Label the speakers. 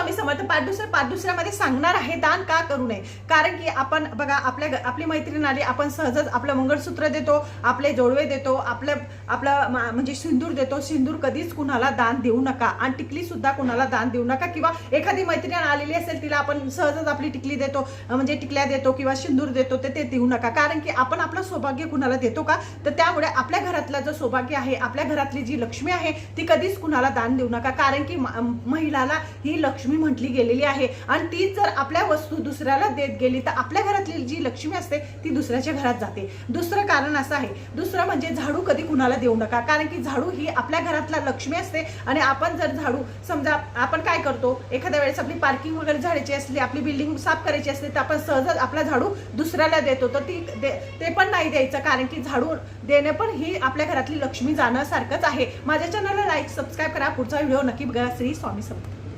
Speaker 1: स्वामी समर्थ. पाठ दुसऱ्यामध्ये सांगणार आहे दान का करू नये. कारण की आपण बघा, आपली मैत्रीण आली, आपण सहजच आपलं मंगळसूत्र देतो, आपले जोडवे देतो, आपलं म्हणजे सिंदूर देतो. सिंदूर कधीच कुणाला दान देऊ नका आणि टिकली सुद्धा कुणाला दान देऊ नका. किंवा एखादी मैत्रीण आलेली असेल तिला आपण सहजच आपली टिकली देतो, म्हणजे टिकल्या देतो किंवा सिंदूर देतो, ते देऊ नका. कारण की आपण आपलं सौभाग्य कुणाला देतो का, तर त्यामुळे आपल्या घरातलं जो सौभाग्य आहे, आपल्या घरातली जी लक्ष्मी आहे ती कधीच कुणाला दान देऊ नका. कारण की महिलाला ही लक्ष्मी म्हटली गेलेली आहे आणि ती जर आपल्या वस्तू दुसऱ्याला देत गेली तर आपल्या घरातली जी लक्ष्मी असते ती दुसऱ्याच्या घरात जाते. दुसरं कारण असं आहे. दुसरं म्हणजे झाडू कधी कुणाला देऊ नका. कारण की झाडू ही आपल्या घरातला लक्ष्मी असते आणि आपण जर झाडू, समजा आपण काय करतो, एखाद्या वेळेस आपली पार्किंग वगैरे झाडायची असली, आपली बिल्डिंग साफ करायची असते, तर आपण सहजच आपला झाडू दुसऱ्याला देतो. तर ते पण नाही द्यायचं. कारण की झाडू देणे पण ही आपल्या घरातली लक्ष्मी जाणं सारखंच आहे. माझ्या चॅनलला लाईक सबस्क्राईब करा. पुढचा व्हिडिओ नक्की बघा. श्री स्वामी समर्थ.